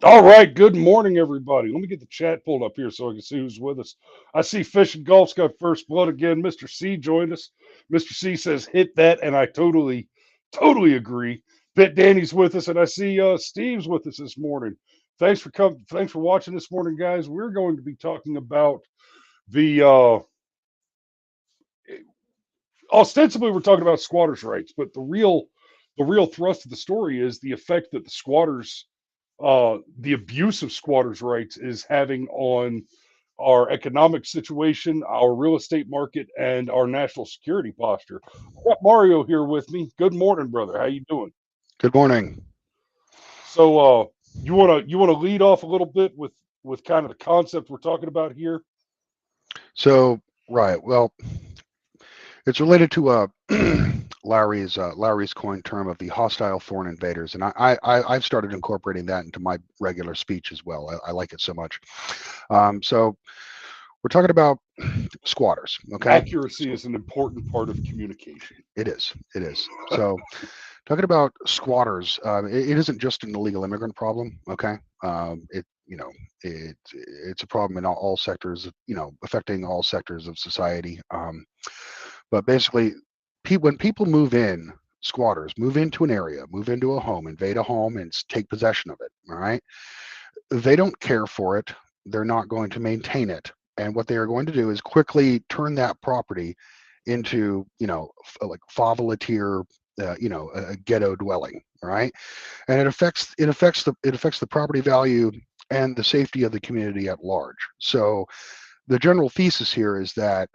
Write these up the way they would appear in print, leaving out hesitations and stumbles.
All right, good morning, everybody. Let me get the chat pulled up here so I can see who's with us. I see Fish and Golf's got first blood again. Mr. C joined us. Mr. C says hit that, and I totally agree. Bet Danny's with us, and I see Steve's with us this morning. Thanks for watching this morning, guys. We're going to be talking about the ostensibly we're talking about squatters' rights, but the real thrust of the story is the effect that the abuse of squatters' rights is having on our economic situation, our real estate market, and our national security posture. I got Mario here with me. Good morning, brother. How you doing? Good morning. So, you wanna lead off a little bit with kind of the concept we're talking about here? So, right, well, it's related to Larry's coined term of the hostile foreign invaders, and I've started incorporating that into my regular speech as well. I like it so much. So we're talking about squatters, okay? Accuracy is an important part of communication. It is. It is. So talking about squatters, it isn't just an illegal immigrant problem, okay? It it's a problem in all sectors, affecting all sectors of society. But basically, when people move in, squatters move into an area, move into a home, invade a home, and take possession of it. All right, they don't care for it. They're not going to maintain it, and what they are going to do is quickly turn that property into, like favolatier, a ghetto dwelling. All right, and it affects the property value and the safety of the community at large. So the general thesis here is that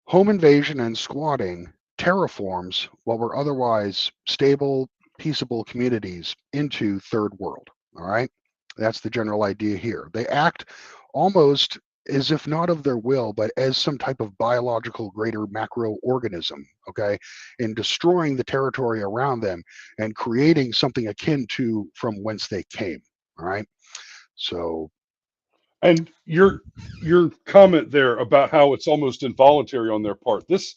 home invasion and squatting terraforms what were otherwise stable, peaceable communities into third world. All right. That's the general idea here. They act almost as if not of their will, but as some type of biological greater macro organism, okay, in destroying the territory around them and creating something akin to from whence they came. All right. So, And your comment there about how it's almost involuntary on their part. This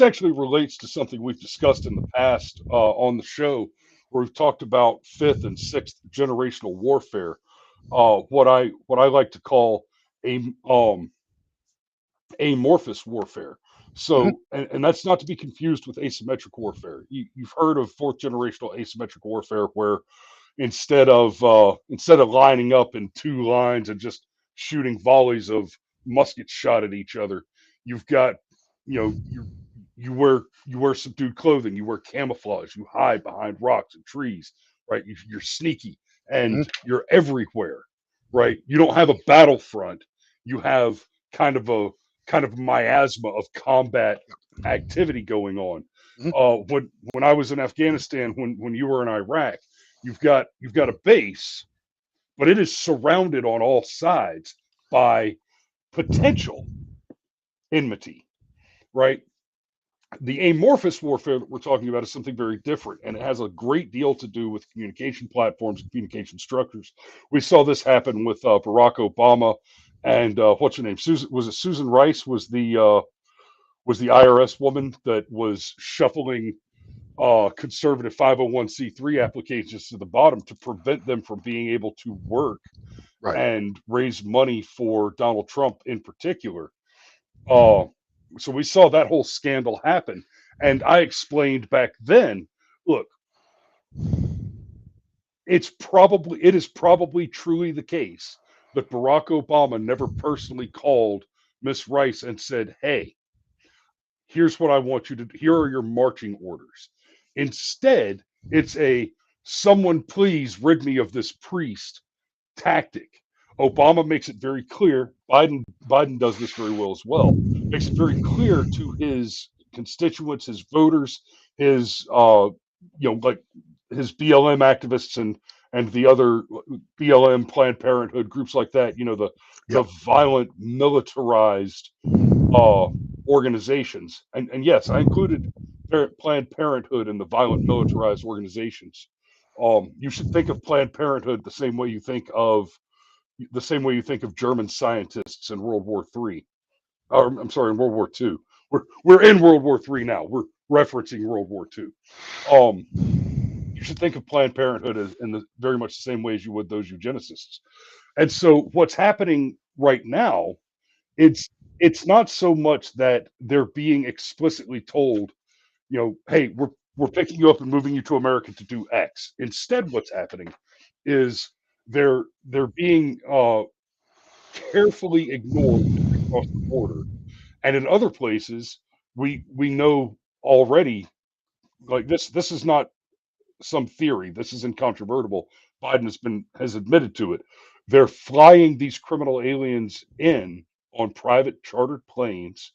actually relates to something we've discussed in the past on the show, where we've talked about fifth and sixth generational warfare. What I like to call a amorphous warfare. mhm, And that's not to be confused with asymmetric warfare. You've heard of fourth generational asymmetric warfare, where instead of lining up in two lines and just shooting volleys of musket shot at each other, you've got you wear subdued clothing, you wear camouflage, you hide behind rocks and trees, right? You're sneaky mhm, and you're everywhere, right? You don't have a battlefront. You have kind of a kind of miasma of combat activity going on. mhm, When I was in Afghanistan, when you were in Iraq, you've got a base, but it is surrounded on all sides by potential enmity, right? The amorphous warfare that we're talking about is something very different, and it has a great deal to do with communication platforms, communication structures. We saw this happen with Barack Obama and what's her name? Susan, was it Susan Rice? Was the IRS woman that was shuffling conservative 501c3 applications to the bottom to prevent them from being able to work right. and raise money for Donald Trump in particular. Uh, so we saw that whole scandal happen. And I explained back then, look, it is probably truly the case that Barack Obama never personally called Miss Rice and said, "Hey, here's what I want you to do. Here are your marching orders." Instead, it's a someone please rid me of this priest tactic. Obama makes it very clear. Biden does this very well as well. Makes it very clear to his constituents, his voters, his like his BLM activists and the other BLM Planned Parenthood groups like that. The Yep. violent militarized uh, organizations. And yes, I included Planned Parenthood in the violent militarized organizations. You should think of Planned Parenthood the same way you think of German scientists in World War III. Or I'm sorry, in World War II. We're in World War III now. We're referencing World War II. Um, you should think of Planned Parenthood as in the very much the same way as you would those eugenicists. And so what's happening right now, it's it's not so much that they're being explicitly told, hey, we're picking you up and moving you to America to do X. Instead, what's happening is they're being carefully ignored across the border, and in other places, we know already, like this is not some theory. This is incontrovertible. Biden has admitted to it. They're flying these criminal aliens in on private chartered planes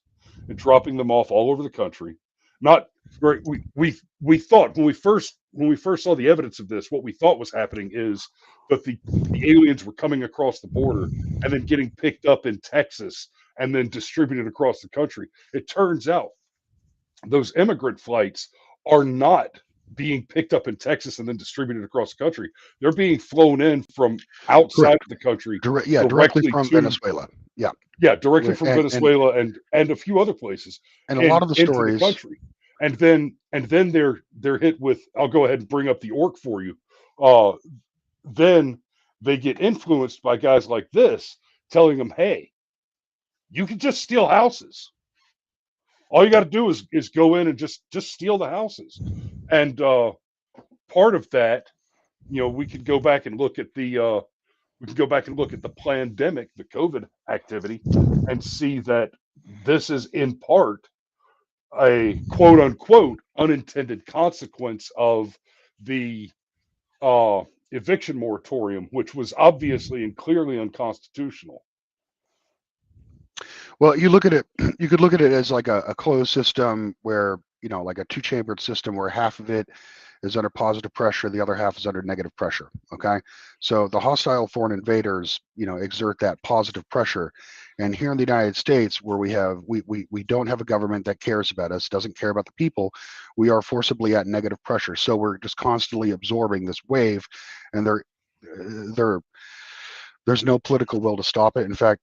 and dropping them off all over the country. Not right. We thought when we first saw the evidence of this, what we thought was happening is that the aliens were coming across the border and then getting picked up in Texas and then distributed across the country. It turns out those immigrant flights are not being picked up in Texas and then distributed across the country. They're being flown in from outside Correct. of the country Directly directly from to Venezuela. Yeah. directly from Venezuela and a few other places And a lot of the into the stories, country. And then they're hit with, I'll go ahead and bring up the orc for you. Then they get influenced by guys like this telling them, hey, you can just steal houses. All you got to do is go in and just steal the houses. And part of that, we could go back and look at the pandemic, the COVID activity, and see that this is in part a quote unquote unintended consequence of the eviction moratorium, which was obviously and clearly unconstitutional. well, you look at it, you could look at it as like a closed system where, like a two-chambered system where half of it is under positive pressure, the other half is under negative pressure. Okay. So the hostile foreign invaders, exert that positive pressure. And here in the United States, where we don't have a government that cares about us, doesn't care about the people, we are forcibly at negative pressure. So we're just constantly absorbing this wave, and there's no political will to stop it. In fact,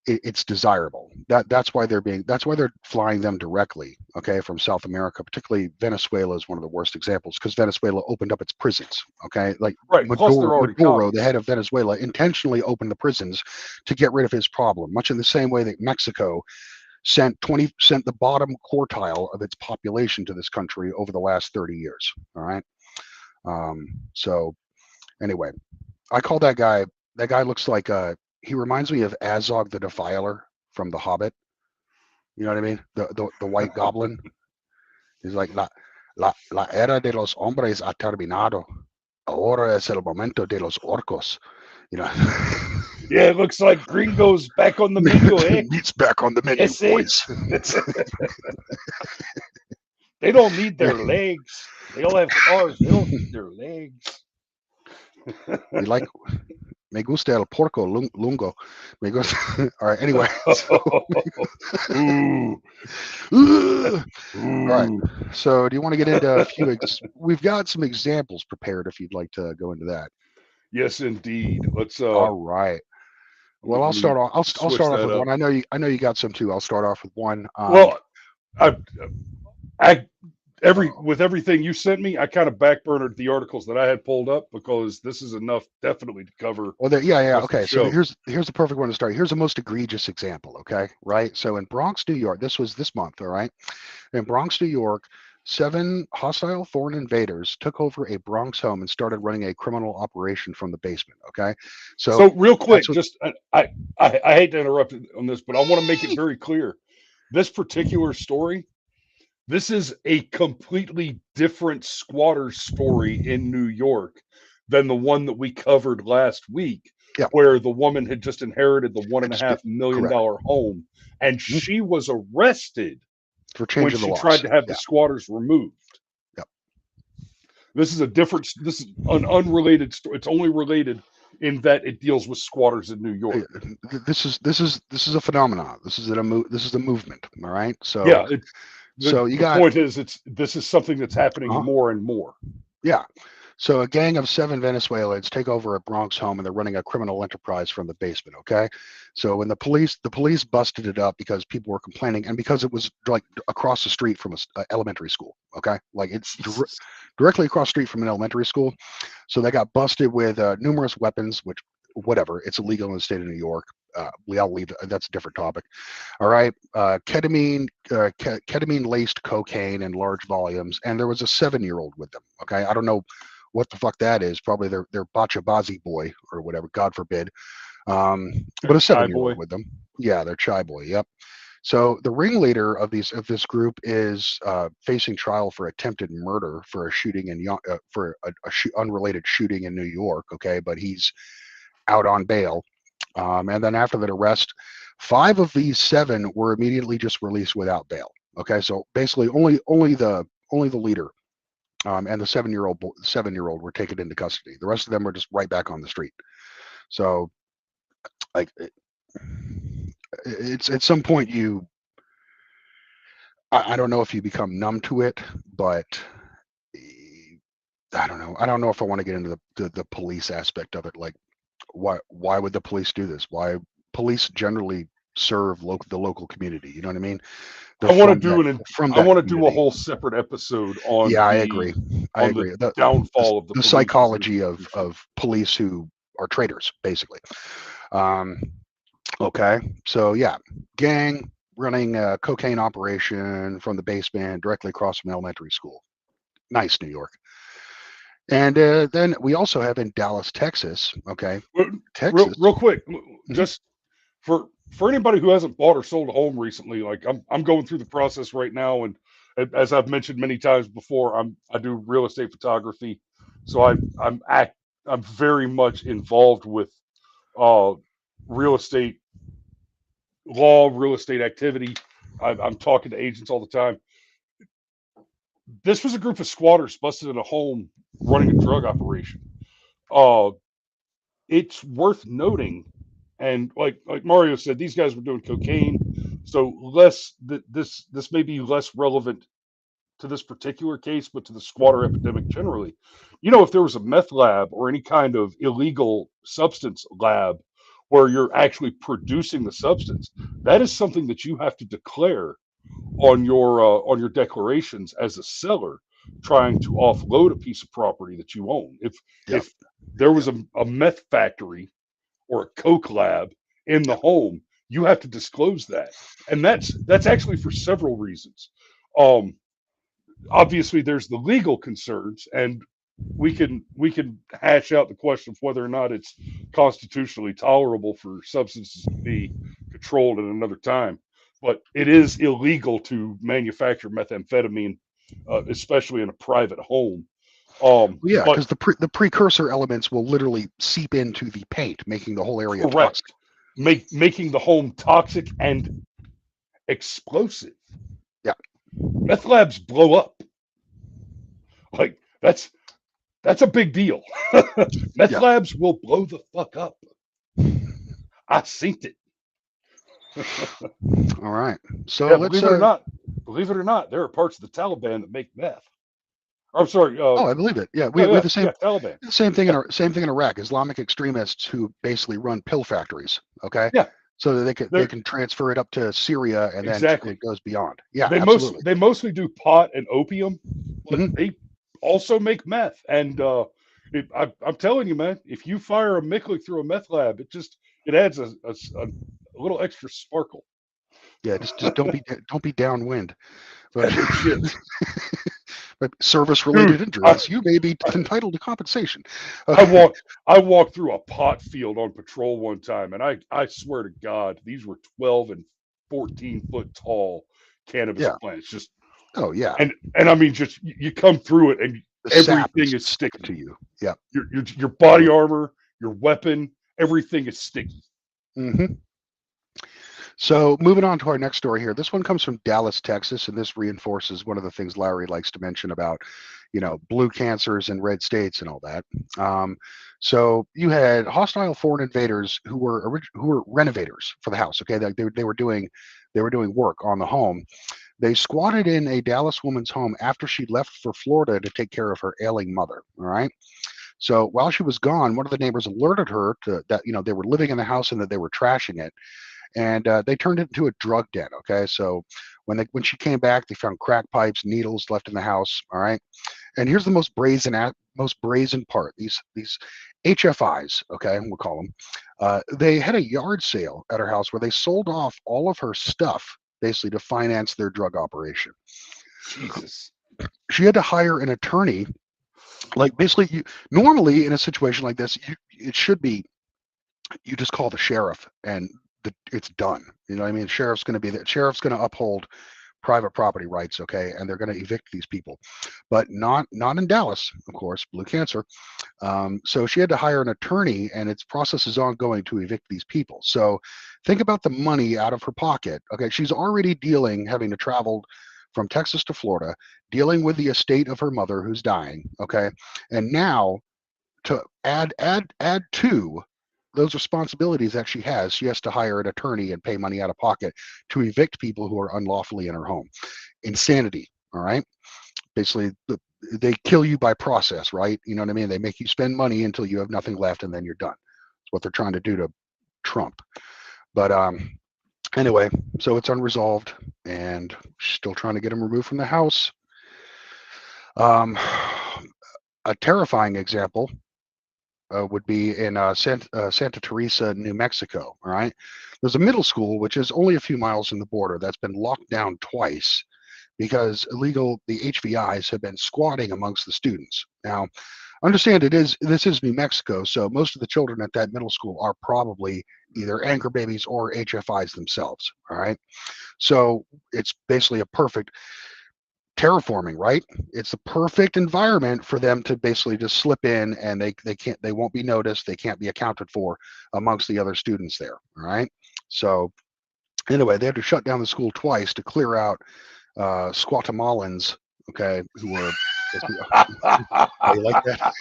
it's desirable. That's why they're flying them directly, okay, from South America. Particularly Venezuela is one of the worst examples, because Venezuela opened up its prisons, okay. Like Right. Plus, they're already Maduro, the head of Venezuela, intentionally opened the prisons to get rid of his problem, much in the same way that Mexico sent the bottom quartile of its population to this country over the last 30 years. All right. So anyway, I call that guy looks like he reminds me of Azog the Defiler from The Hobbit. You know what I mean? The white goblin. He's like, la era de los hombres ha terminado. Ahora es el momento de los orcos. Yeah, it looks like Gringo's back on the menu, eh? Meat's back on the menu, boys. They don't need their legs. They all have cars. They don't need their legs. Me gusta el porco lungo. Me gusta. All right. Anyway. So, all right. So, do you want to get into a few? We've got some examples prepared if you'd like to go into that. Yes, indeed. Let's. All right. Well, I'll start off. I'll start off with one. I know you got some too. I'll start off with one. Well, with everything you sent me, I kind of backburnered the articles that I had pulled up, because this is enough definitely to cover. Well, yeah. Okay, so here's the perfect one to start. Here's the most egregious example. Okay, right. So in Bronx, New York, this was this month. All right, in Bronx, New York, 7 hostile foreign invaders took over a Bronx home and started running a criminal operation from the basement. Okay, so real quick, I hate to interrupt on this, but I want to make it very clear. This particular story, this is a completely different squatter story in New York than the one that we covered last week, where the woman had just inherited the $1.5 million home, and she was arrested for changing the laws. She tried to have the squatters removed. Yep. This is an unrelated story. It's only related in that it deals with squatters in New York. This is a phenomenon. This is a movement. All right. So yeah. The point is, this is something that's happening more and more. Yeah. So a gang of 7 Venezuelans take over a Bronx home and they're running a criminal enterprise from the basement. Okay, so when the police busted it up because people were complaining and because it was like across the street from a elementary school. Okay, like it's Jesus. directly across the street from an elementary school. So they got busted with numerous weapons, which whatever, it's illegal in the state of New York. We all leave. That's a different topic. All right, ketamine laced cocaine in large volumes, and there was a 7-year-old with them. Okay, I don't know what the fuck that is. Probably their bachabazi boy or whatever. God forbid. But a Chai 7-year-old boy. with them. Yeah, they're chai boy. Yep. So the ringleader of this group is facing trial for attempted murder for a shooting in for unrelated shooting in New York. Okay, but he's out on bail. And then after that arrest, 5 of these 7 were immediately just released without bail. Okay, so basically only the leader and the 7-year old were taken into custody. The rest of them were just right back on the street. So like it's at some point I don't know if you become numb to it, but I don't know. I don't know if I want to get into the police aspect of it. Like, why would the police do this? Why police generally serve the local community? You know what I mean? They're I want to from do from I that want to do a community. whole separate episode Yeah, I agree. I on the agree. The, downfall of the the police as an psychology of institution. police who are traitors, basically. Um, okay, so yeah, gang running a cocaine operation from the basement directly across from elementary school. Nice, New York. And then we also have in Dallas, Texas. Okay, Well, Texas. real quick, Mhm. just for anybody who hasn't bought or sold a home recently, like I'm going through the process right now, and as I've mentioned many times before, I do real estate photography, so I'm very much involved with uh real estate law, real estate activity. I'm talking to agents all the time. This was a group of squatters busted in a home running a drug operation. Uh, it's worth noting, and like Mario said, these guys were doing cocaine, so this may be less relevant to this particular case, but to the squatter epidemic generally. If there was a meth lab or any kind of illegal substance lab where you're actually producing the substance, that is something that you have to declare on your declarations as a seller trying to offload a piece of property that you own. Yep. If there was Yep. a meth factory or a coke lab in the Yep. home, you have to disclose that, and that's actually for several reasons. Um, Obviously, there's the legal concerns, and we can hash out the question of whether or not it's constitutionally tolerable for substances to be controlled at another time. But it is illegal to manufacture methamphetamine, especially in a private home. Well, yeah, But because the precursor elements will literally seep into the paint, making the whole area toxic. correct, making the home toxic and explosive. Yeah. Meth labs blow up. Like that's a big deal. Meth Yeah. labs will blow the fuck up. I seen it. All right. So Yeah, let's believe it or not, there are parts of the Taliban that make meth. I'm sorry. oh, I believe it. Yeah, we, Yeah, we have yeah, yeah. Taliban. the same thing Yeah, in Iraq. Islamic extremists who basically run pill factories. Okay, yeah. so that they They're can transfer it up to Syria and then exactly. it goes beyond. Yeah, absolutely. They mostly do pot and opium, but Hmm. they also make meth. And I'm telling you, man, if you fire a Mickle through a meth lab, it adds a little extra sparkle. Yeah, just don't be downwind. But No shit, but service dude. related injuries, you may be entitled to compensation. I Okay. walked I walked through a pot field on patrol one time, and I swear to God, these were 12 and 14 foot tall cannabis Yeah. plants. Just Oh yeah. and I mean, just you come through it, and The sap everything is is sticking sticky. to you. Yeah. Your body armor, your weapon, everything is sticky. Hmm. So moving on to our next story here. This one comes from Dallas, Texas, and this reinforces one of the things Larry likes to mention about, blue cancers in red states and all that. Um, so you had hostile foreign invaders who were renovators for the house. Okay, they were doing work on the home. They squatted in a Dallas woman's home after she left for Florida to take care of her ailing mother. All right. So while she was gone, one of the neighbors alerted her to that, they were living in the house and that they were trashing it, and they turned it into a drug den. Okay, so when she came back, they found crack pipes, needles left in the house. All right, and here's the most brazen part. These HFIs, okay, we'll call them. They had a yard sale at her house where they sold off all of her stuff basically to finance their drug operation. Jesus. She had to hire an attorney. Like basically, normally in a situation like this, it should be you just call the sheriff and it's done. You know what I mean? Sheriff's going to uphold private property rights, okay, and they're going to evict these people, but not in Dallas, of course, blue cancer. So she had to hire an attorney, and its process is ongoing to evict these people. So think about the money out of her pocket. Okay, she's already having to travel from Texas to Florida, dealing with the estate of her mother who's dying. Okay, and now to add to those responsibilities that she has to hire an attorney and pay money out of pocket to evict people who are unlawfully in her home. Insanity. All right. Basically, they kill you by process, right? You know what I mean? They make you spend money until you have nothing left, and then you're done. That's what they're trying to do to Trump. But anyway, so it's unresolved, and still trying to get him removed from the house. A terrifying example would be in Santa Teresa, New Mexico. All right, there's a middle school which is only a few miles from the border that's been locked down twice because the HVIs have been squatting amongst the students. Now, understand this is New Mexico, so most of the children at that middle school are probably either anchor babies or HFIs themselves. All right, so it's basically a perfect terraforming, right? It's the perfect environment for them to basically just slip in, and they won't be noticed, they can't be accounted for amongst the other students there. All right, so anyway, they had to shut down the school twice to clear out Squatamalans, okay, who were you like that?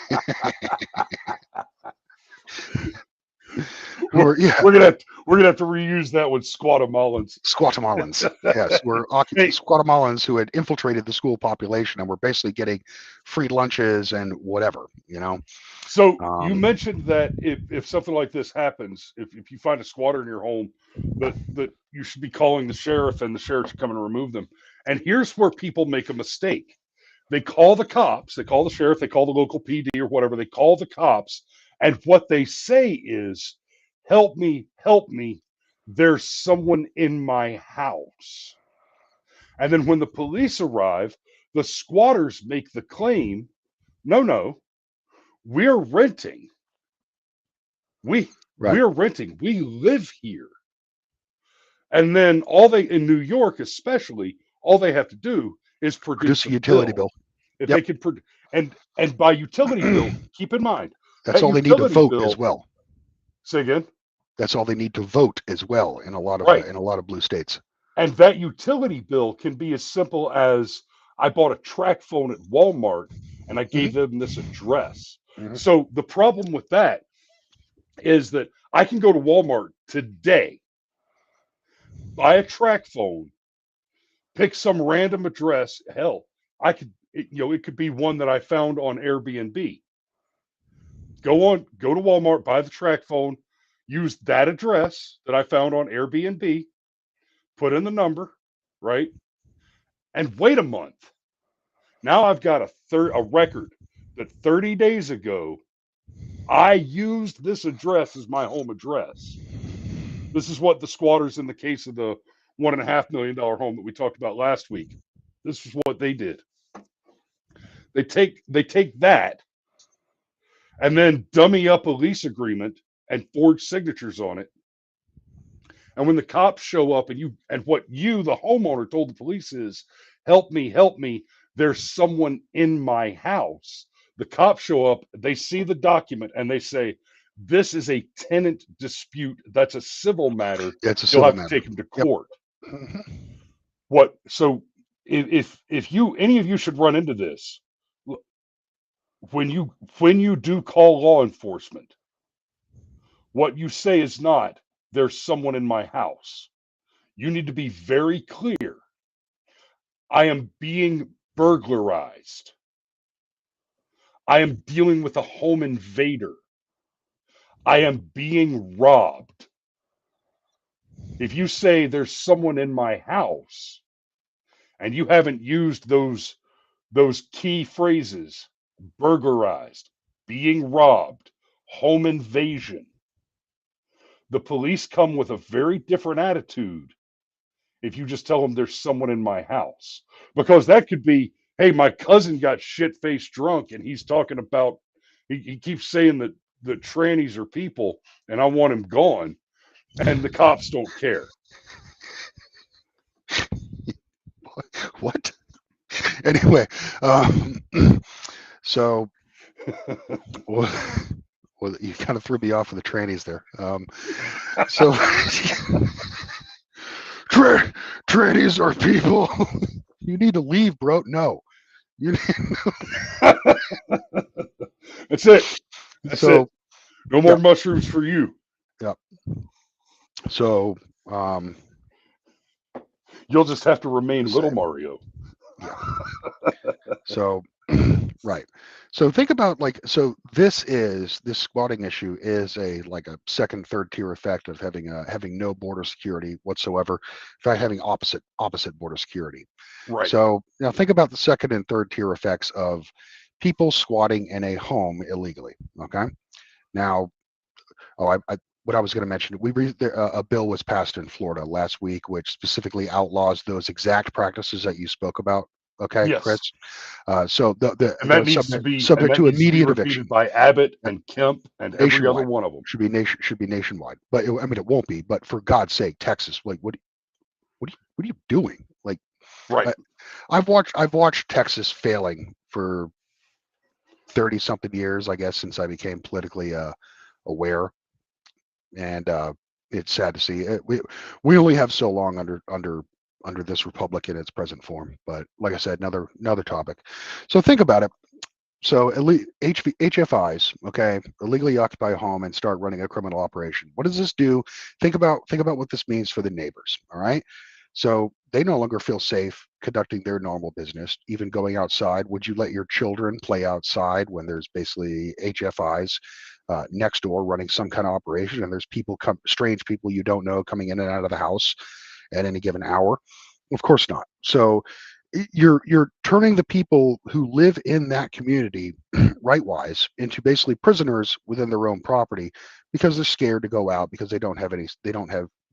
We're gonna have to reuse that with Squatamalans. Squatamalans, yes, were Squatamalans who had infiltrated the school population and were basically getting free lunches and whatever, So you mentioned that if something like this happens, if you find a squatter in your home, that you should be calling the sheriff, and the sheriff should come and remove them. And here's where people make a mistake. They call the cops, they call the sheriff, they call the local PD or whatever, they call the cops, and what they say is, help me, there's someone in my house. And then when the police arrive, the squatters make the claim, no, we're renting. We're renting. We live here. And then in New York especially, all they have to do is produce a utility bill. If they can and by utility bill, keep in mind that's all they need to vote bill, as well. Say again. That's all they need to vote as well in a lot of blue states. And that utility bill can be as simple as, I bought a track phone at Walmart and I gave them this address. So the problem with that is that I can go to Walmart today, buy a track phone, pick some random address. Hell, it could be one that I found on Airbnb. Go to Walmart, buy the track phone, use that address that I found on Airbnb, put in the number, right? And wait a month. Now I've got a record that 30 days ago, I used this address as my home address. This is what the squatters in the case of the $1.5 million home that we talked about last week. This is what they did. They take that and then dummy up a lease agreement and forge signatures on it. And when the cops show up and what the homeowner told the police is, help me, there's someone in my house. The cops show up, they see the document, and they say, this is a tenant dispute. That's a civil matter. You'll have to take him to court. Yep. So if any of you should run into this, when you do call law enforcement, what you say is not, there's someone in my house. You need to be very clear. I am being burglarized. I am dealing with a home invader. I am being robbed. If you say there's someone in my house and you haven't used those key phrases, burglarized, being robbed, home invasion, the police come with a very different attitude if you just tell them there's someone in my house. Because that could be, hey, my cousin got shit faced drunk and he's talking about, he keeps saying that the trannies are people and I want him gone, and the cops don't care. What? Anyway, so well, well, you kind of threw me off with the trannies there. So trannies are people. You need to leave, bro. No, you. That's it. That's So it. No more yeah, mushrooms for you. yeah. So um, You'll just have to remain to little say, Mario. yeah. So right. So think about like this squatting issue is a like a second, third tier effect of having no border security whatsoever. In fact, having opposite border security. Right. So now think about the second and third tier effects of people squatting in a home illegally. Okay. Now, what I was going to mention, a bill was passed in Florida last week, which specifically outlaws those exact practices that you spoke about. Okay, Chris. Yes. So And that they're needs to be and subject that to needs to be immediate repeated eviction. by Abbott Yeah, and Kemp and every other nationwide one of them. should be nationwide. But I mean, it won't be. But for God's sake, Texas, like what are you doing? Like Right. I, I've watched Texas failing for 30 something years, I guess, since I became politically aware, and it's sad to see. We only have so long under this republic in its present form. But like I said, another topic. So think about it. So HFIs, okay, illegally occupy a home and start running a criminal operation. What does this do? Think about what this means for the neighbors. All right. So they no longer feel safe conducting their normal business, even going outside. Would you let your children play outside when there's basically HFIs next door running some kind of operation, and there's strange people you don't know coming in and out of the house at any given hour? Of course not. So you're turning the people who live in that community rightwise into basically prisoners within their own property because they're scared to go out because they don't have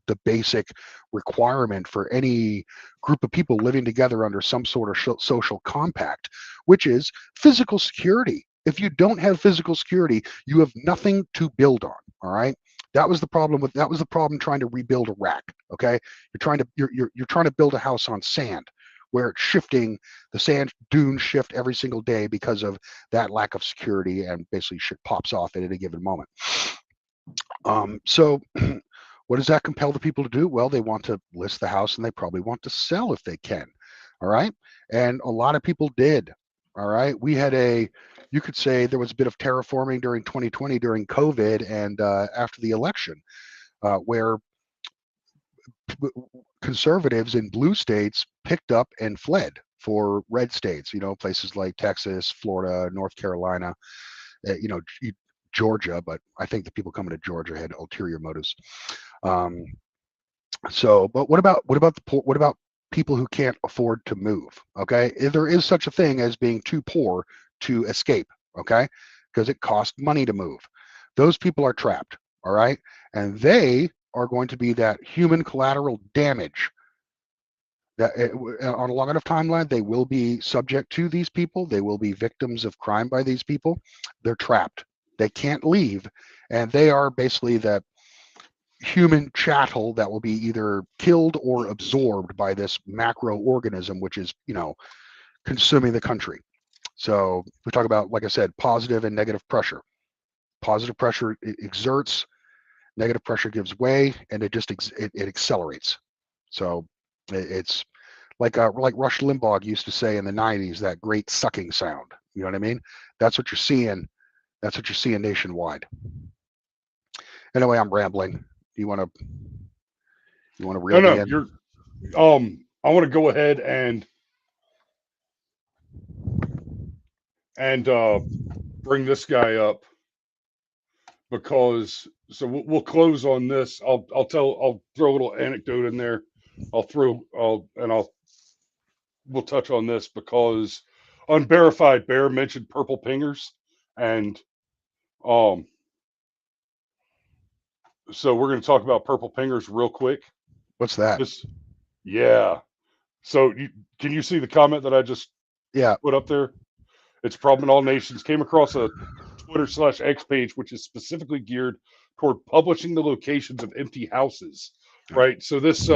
the basic requirement for any group of people living together under some sort of social compact, which is physical security. If you don't have physical security, you have nothing to build on. All right. That was the problem trying to rebuild Iraq. Okay. You're trying to build a house on sand where it's shifting, the sand dunes shift every single day because of that lack of security, and basically shit pops off at any given moment. So what does that compel the people to do? Well, they want to list the house and they probably want to sell if they can. All right. And a lot of people did. All right. You could say there was a bit of terraforming during 2020 during COVID and after the election, where conservatives in blue states picked up and fled for red states, places like Texas, Florida, North Carolina, you know, Georgia, but I think the people coming to Georgia had ulterior motives. Um, but what about people who can't afford to move? Okay, there is such a thing as being too poor to escape. Okay, because it costs money to move. Those people are trapped. All right, and they are going to be that human collateral damage that on a long enough timeline, they will be subject to these people. They will be victims of crime by these people. They're trapped. They can't leave. And they are basically that human chattel that will be either killed or absorbed by this macro organism, which is, consuming the country. So we talk about, like I said, positive and negative pressure. Positive pressure exerts, negative pressure gives way, and it accelerates. So it's like Rush Limbaugh used to say in the 90s, that great sucking sound. You know what I mean? That's what you're seeing. That's what you're seeing nationwide. Anyway, I'm rambling. You want to No, reel me no, in? you're I want to go ahead and and bring this guy up because we'll close on this. I'll throw a little anecdote in there. We'll touch on this because Unverified Bear mentioned purple pingers, and um so we're going to talk about purple pingers real quick. What's that? Just yeah. So can you see the comment that I just put up there? It's a problem in all nations. Came across a Twitter/X page which is specifically geared toward publishing the locations of empty houses. Right. So this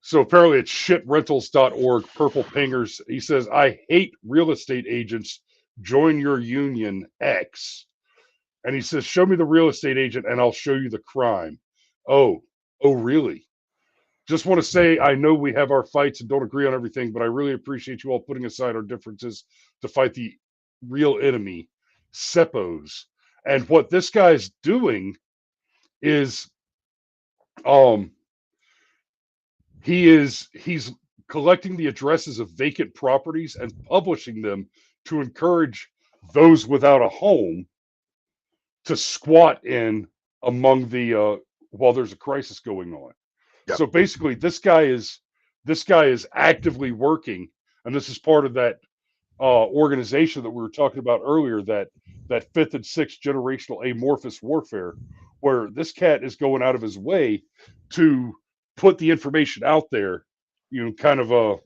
so apparently it's shitrentals.org, purple pingers. He says, I hate real estate agents. Join your union X. And he says, show me the real estate agent and I'll show you the crime. Oh, really? Just want to say, I know we have our fights and don't agree on everything, but I really appreciate you all putting aside our differences to fight the real enemy, Seppos. And what this guy's doing is, he's collecting the addresses of vacant properties and publishing them to encourage those without a home to squat in among the while there's a crisis going on. Yep. So basically this guy is actively working, and this is part of that organization that we were talking about earlier, that fifth and sixth generational amorphous warfare, where this cat is going out of his way to put the information out there, kind of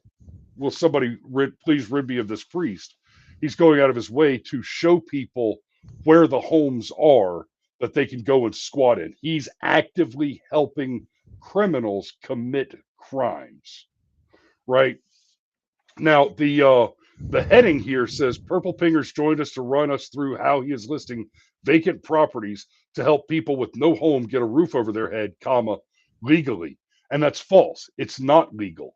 will somebody please rid me of this priest? He's going out of his way to show people where the homes are that they can go and squat in. He's actively helping criminals commit crimes, right? Now, the heading here says, Purple Pingers joined us to run us through how he is listing vacant properties to help people with no home get a roof over their head, legally. And that's false. It's not legal.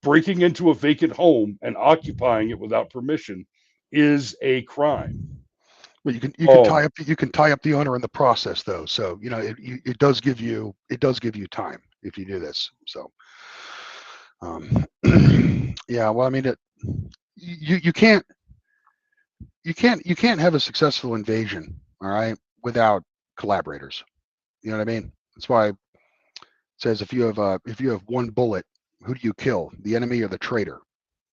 Breaking into a vacant home and occupying it without permission is a crime. But you can tie up the owner in the process, though. So it does give you time if you do this. So yeah, well, I mean, you can't have a successful invasion, all right, without collaborators. You know what I mean? That's why it says if you have one bullet, who do you kill? The enemy or the traitor?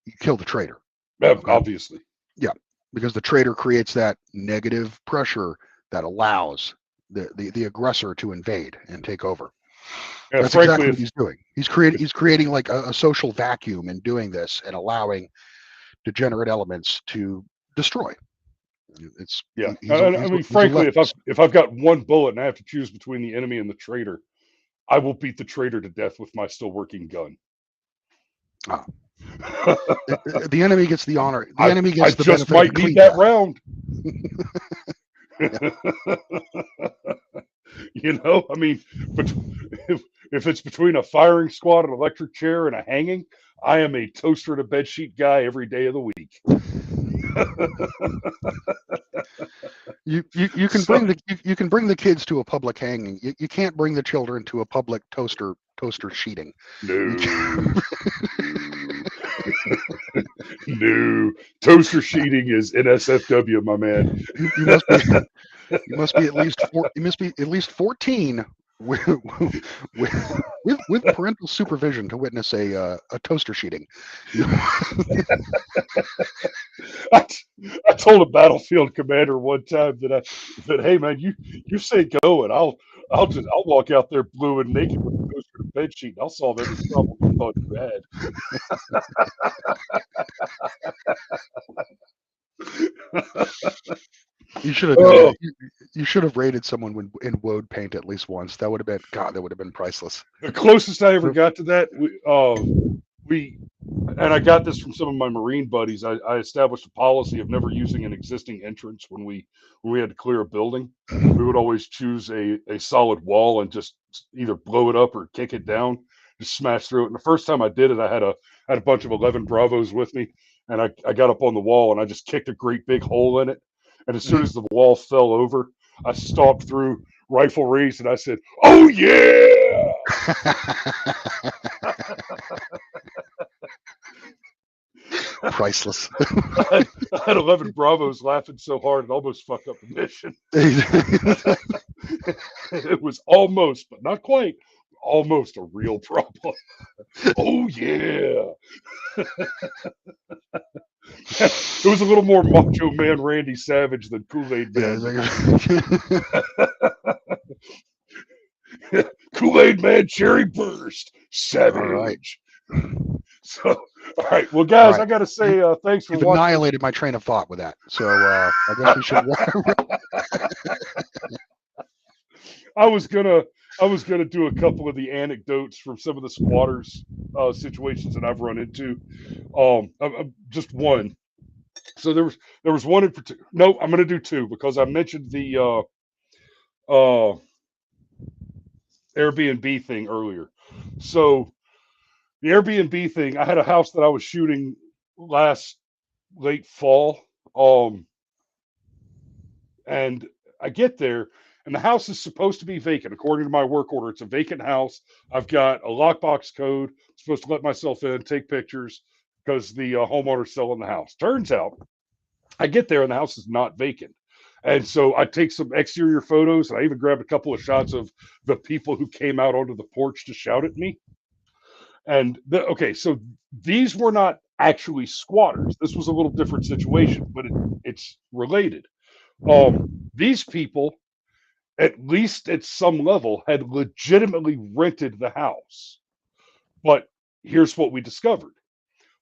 You kill the traitor. Okay? Obviously. Yeah, because the traitor creates that negative pressure that allows the aggressor to invade and take over. Yeah, that's exactly what he's doing. He's creating like a social vacuum in doing this and allowing degenerate elements to destroy. It's frankly, if I've got one bullet and I have to choose between the enemy and the traitor, I will beat the traitor to death with my still working gun. The enemy gets the honor. The enemy gets the benefit. I just might need that round. I mean, but if it's between a firing squad, an electric chair, and a hanging, I am a toaster and a bedsheet guy every day of the week. You can bring the kids to a public hanging. You can't bring the children to a public toaster sheeting. No. No. Toaster sheeting is NSFW, my man. You must be at least 14 with parental supervision to witness a toaster sheeting. I told a battlefield commander one time that hey man, you say go and I'll walk out there blue and naked with a toaster and bed sheet and I'll solve every problem you thought you had. You should have raided someone in woad paint at least once. That would have been priceless. The closest I ever got to that, and I got this from some of my Marine buddies. I established a policy of never using an existing entrance when we had to clear a building. We would always choose a solid wall and just either blow it up or kick it down, just smash through it. And the first time I did it, I had a bunch of 11 Bravos with me, and I got up on the wall and I just kicked a great big hole in it. And as soon as the wall fell over, I stomped through, rifle raised, and I said, "Oh yeah!" Priceless. I had 11 Bravos laughing so hard it almost fucked up the mission. It was almost, but not quite, almost a real problem. Oh yeah. It was a little more Macho Man Randy Savage than Kool-Aid Man. Kool-Aid Man Cherry Burst Savage. All right. So, all right. Well, guys, Right. I got to say thanks for You've watching. annihilated my train of thought with that. So I guess we should. I was gonna do a couple of the anecdotes from some of the squatters situations that I've run into. Just one. So there was one in particular. No, I'm gonna do two because I mentioned the Airbnb thing earlier. So the Airbnb thing, I had a house that I was shooting last late fall. And I get there, and the house is supposed to be vacant. According to my work order, it's a vacant house. I've got a lockbox code. I'm supposed to let myself in, take pictures because the homeowner's selling the house. Turns out, I get there and the house is not vacant. And so I take some exterior photos, and I even grabbed a couple of shots of the people who came out onto the porch to shout at me. And okay, so these were not actually squatters. This was a little different situation, but it's related. These people, at least at some level, had legitimately rented the house. But here's what we discovered.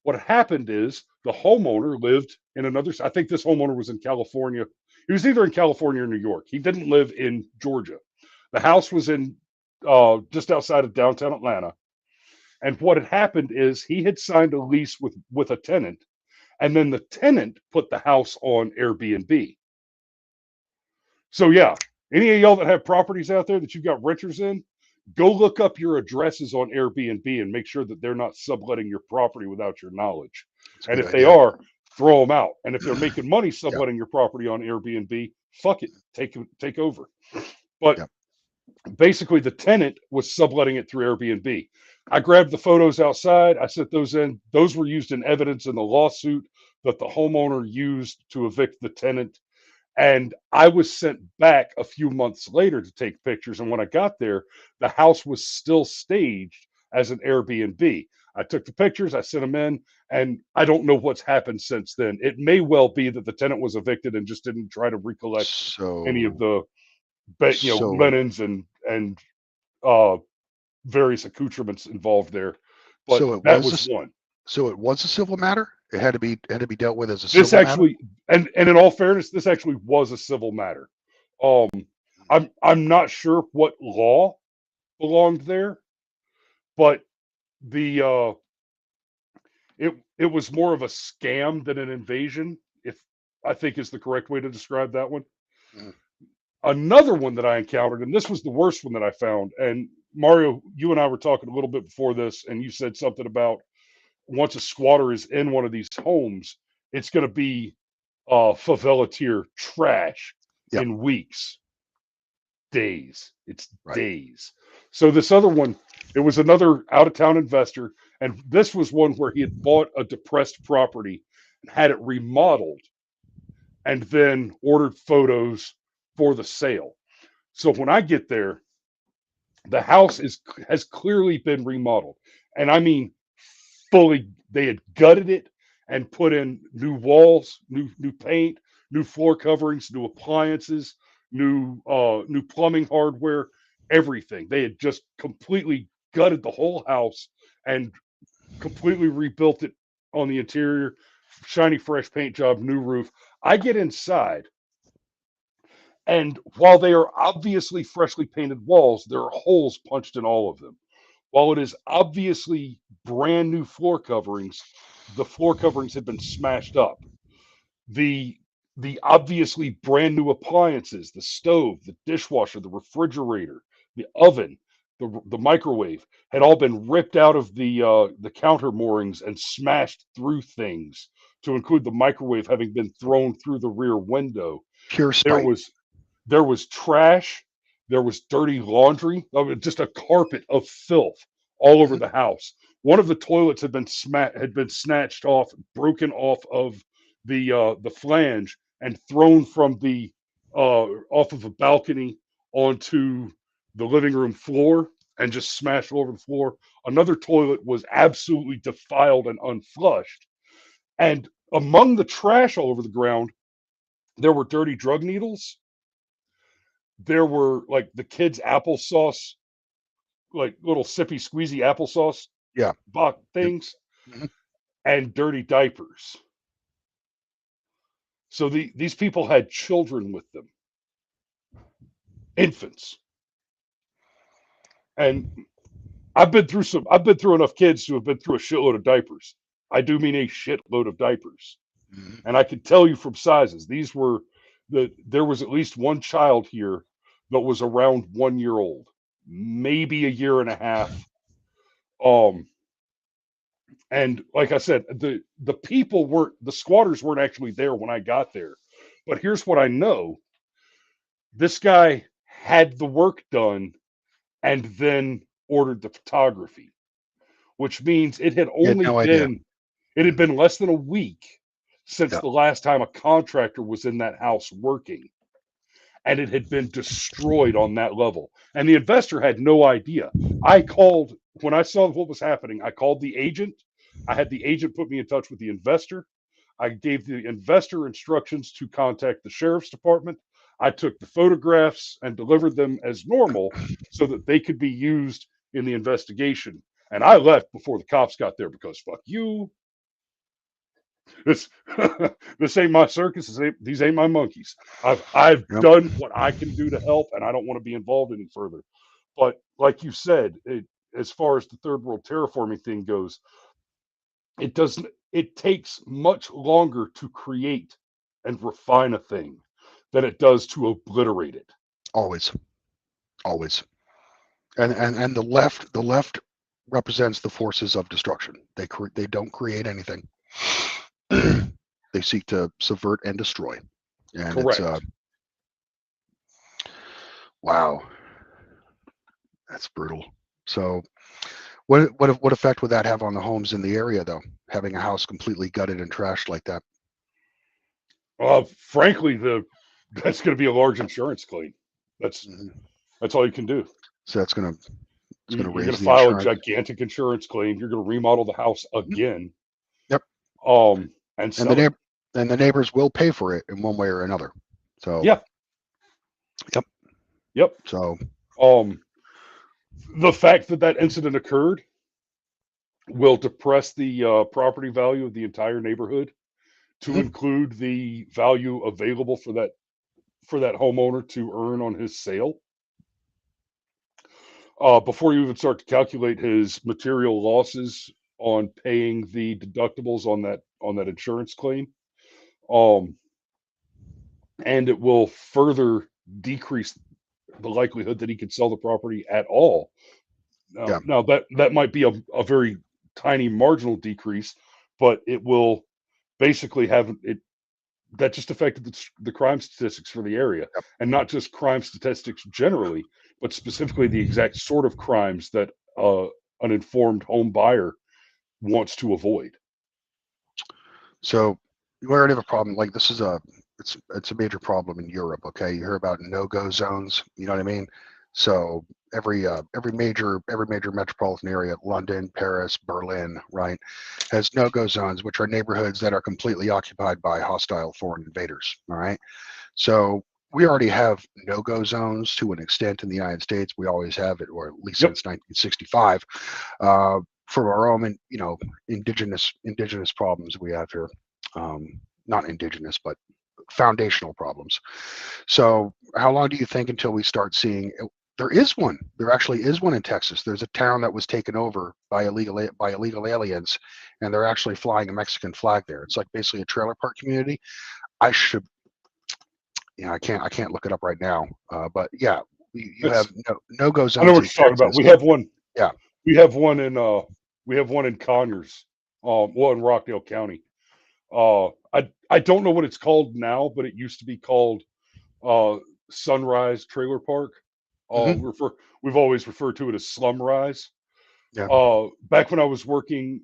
What happened is the homeowner lived in another, I think this homeowner was in California. He was either in California or New York. He didn't live in Georgia. The house was in just outside of downtown Atlanta. And what had happened is he had signed a lease with a tenant, and then the tenant put the house on Airbnb. So yeah, any of y'all that have properties out there that you've got renters in, go look up your addresses on Airbnb and make sure that they're not subletting your property without your knowledge. And if they are, throw them out. And if they're making money subletting your property on Airbnb, fuck it, take over. But basically, the tenant was subletting it through Airbnb. I grabbed the photos outside. I sent those in. Those were used in evidence in the lawsuit that the homeowner used to evict the tenant. And I was sent back a few months later to take pictures. And when I got there, the house was still staged as an Airbnb. I took the pictures, I sent them in, and I don't know what's happened since then. It may well be that the tenant was evicted and just didn't try to recollect any of the linens and various accoutrements involved there. But so that was one. So it was a civil matter. It had to be dealt with as a This civil actually, matter? and in all fairness, this actually was a civil matter. I'm not sure what law belonged there, but the it was more of a scam than an invasion, if I think is the correct way to describe that one. Mhm. Another one that I encountered, and this was the worst one that I found. And Mario, you and I were talking a little bit before this, and you said something about once a squatter is in one of these homes, it's going to be favela tier trash in weeks, days. It's days. So this other one, it was another out of town investor, and this was one where he had bought a depressed property and had it remodeled, and then ordered photos for the sale. So when I get there, the house has clearly been remodeled, and I mean fully. They had gutted it and put in new walls, new paint, new floor coverings, new appliances, new plumbing hardware, everything. They had just completely gutted the whole house and completely rebuilt it on the interior. Shiny fresh paint job, new roof. I get inside, and while they are obviously freshly painted walls, there are holes punched in all of them. While it is obviously brand new floor coverings, the floor coverings had been smashed up. The the obviously brand new appliances, the stove, the dishwasher, the refrigerator, the oven, the microwave had all been ripped out of the counter moorings and smashed through things, to include the microwave having been thrown through the rear window. Pure There spite. was trash. There was dirty laundry. I mean, just a carpet of filth all over Mhm. the house. one of the toilets had been snatched off, broken off of the flange, and thrown from the off of a balcony onto the living room floor and just smashed all over the floor. Another toilet was absolutely defiled and unflushed. And among the trash all over the ground, there were dirty drug needles. There were like the kids' applesauce, like little sippy squeezy applesauce Yeah. box Yep. things, Mhm. and dirty diapers. So these people had children with them, infants. And I've been through enough kids to have been through a shitload of diapers. I do mean a shitload of diapers. Mhm. And I can tell you from sizes, there was at least one child here that was around 1 year old, maybe a year and a half. Um, and like I said, the squatters weren't actually there when I got there. But here's what I know: this guy had the work done and then ordered the photography, which means You had no idea. it had been less than a week since Yeah. the last time a contractor was in that house working, and it had been destroyed on that level. And the investor had no idea. I called when I saw what was happening. I called the agent. I had the agent put me in touch with the investor. I gave the investor instructions to contact the sheriff's department. I took the photographs and delivered them as normal so that they could be used in the investigation. And I left before the cops got there because fuck you. This this ain't my circus. These ain't my monkeys. I've Yep. done what I can do to help, and I don't want to be involved any further. But like you said, as far as the third world terraforming thing goes, it doesn't. It takes much longer to create and refine a thing than it does to obliterate it. Always. Always. And the left represents the forces of destruction. They don't create anything. They seek to subvert and destroy. And it's Correct. wow, that's brutal. So what effect would that have on the homes in the area though? Having a house completely gutted and trashed like that? Frankly, that's going to be a large insurance claim. That's Mhm. that's all you can do. So it's gonna You're going raise to the file a insurance. gigantic insurance claim. You're going to remodel the house Mhm. again, Yep. and And the sell it. neighbor and the neighbors will pay for it in one way or another. So Yeah. yep. Yep. So Um, the fact that that incident occurred will depress the property value of the entire neighborhood to mhm. include the value available for that homeowner to earn on his sale. Before you even start to calculate his material losses on paying the deductibles on that insurance claim, um, and it will further decrease the likelihood that he can sell the property at all. Yeah. Now that might be a very tiny marginal decrease, but it will basically have it that just affected the crime statistics for the area, Yep. and not just crime statistics generally, but specifically the exact sort of crimes that an informed home buyer wants to avoid. So you already have a problem. Like this is it's a major problem in Europe. Okay, you hear about no-go zones. You know what I mean? So every major metropolitan area, London, Paris, Berlin, right, has no-go zones, which are neighborhoods that are completely occupied by hostile foreign invaders. All right. So we already have no-go zones to an extent in the United States. We always have it, or at least Yep. since 1965. For our own, indigenous problems we have here. Not indigenous, but foundational problems. So, how long do you think until we start seeing? There is one. There actually is one in Texas. There's a town that was taken over by illegal aliens, and they're actually flying a Mexican flag there. It's like basically a trailer park community. I should, I can't look it up right now. But yeah, you have It's no-go I know zones what in you're talking about. Texas. Yeah. We have one in we have one in Conyers, well, in Rockdale County. I don't know what it's called now, but it used to be called uh, Sunrise Trailer Park. Hmm. We've always referred to it as Slum Rise. Yeah. Back when I was working,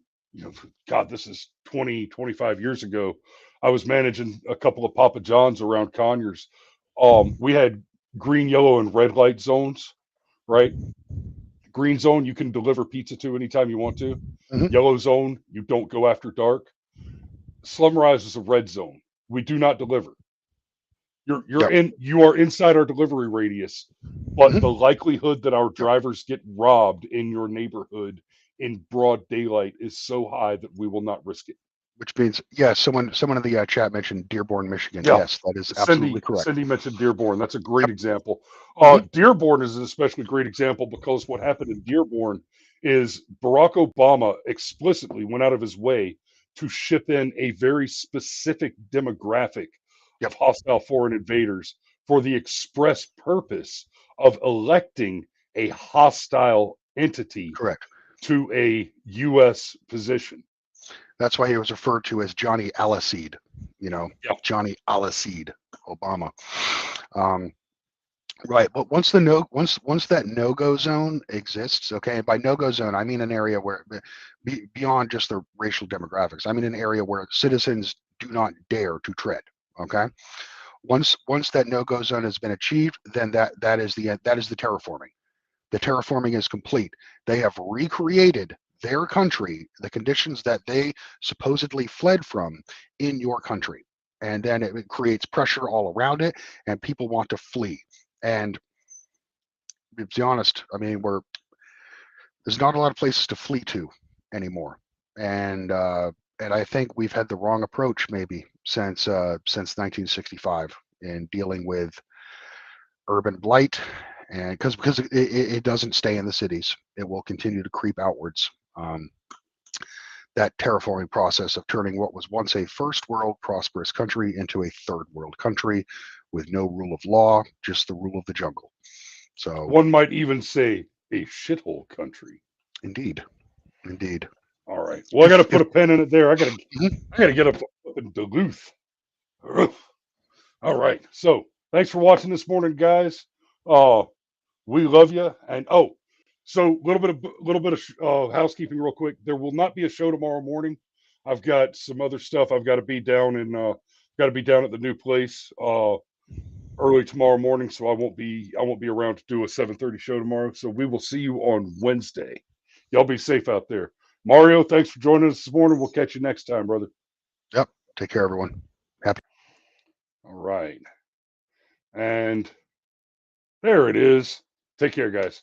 God, this is 20, 25 years ago. I was managing a couple of Papa John's around Conyers. We had green, yellow, and red light zones, right? Green zone, you can deliver pizza to anytime you want to. Hmm. Yellow zone, you don't go after dark. Slumrise is a red zone. We do not deliver. Yep. You are inside our delivery radius, but the Hmm. likelihood that our Yep. drivers get robbed in your neighborhood in broad daylight is so high that we will not risk it. Which means, yeah, someone in the chat mentioned Dearborn, Michigan. Yeah. Yes, that is absolutely Cindy correct. Cindy mentioned Dearborn. That's a great Yep. example. Hmm. Dearborn is an especially great example because what happened in Dearborn is Barack Obama explicitly went out of his way to ship in a very specific demographic Yep. of hostile foreign invaders for the express purpose of electing a hostile entity Correct. to a U.S. position. That's why he was referred to as Johnny Aliseed. Yeah. Johnny Aliseed, Obama. Um, right, but once that no-go zone exists, okay, and by no-go zone I mean an area where beyond just the racial demographics, I mean an area where citizens do not dare to tread. Okay, once that no-go zone has been achieved, then that is the terraforming. The terraforming is complete. They have recreated their country, the conditions that they supposedly fled from in your country. And then it creates pressure all around it, and people want to flee. And to be honest, I mean, there's not a lot of places to flee to anymore. And I think we've had the wrong approach maybe since 1965 in dealing with urban blight, and because it doesn't stay in the cities, it will continue to creep outwards. That terraforming process of turning what was once a first world prosperous country into a third world country with no rule of law, just the rule of the jungle. So One might even say a shithole country. indeed, indeed. All right. Well, I got to If put a pin in it there. Mhm. I got to get up in Duluth. All right. So thanks for watching this morning, guys. Uh, we love you. And so a little bit of housekeeping, real quick. There will not be a show tomorrow morning. I've got some other stuff. I've got to be down in got to be down at the new place early tomorrow morning, so I won't be around to do a 7:30 show tomorrow. So we will see you on Wednesday. Y'all be safe out there. Mario, thanks for joining us this morning. We'll catch you next time, brother. Yep. Take care, everyone. Happy. All right. And there it is. Take care, guys.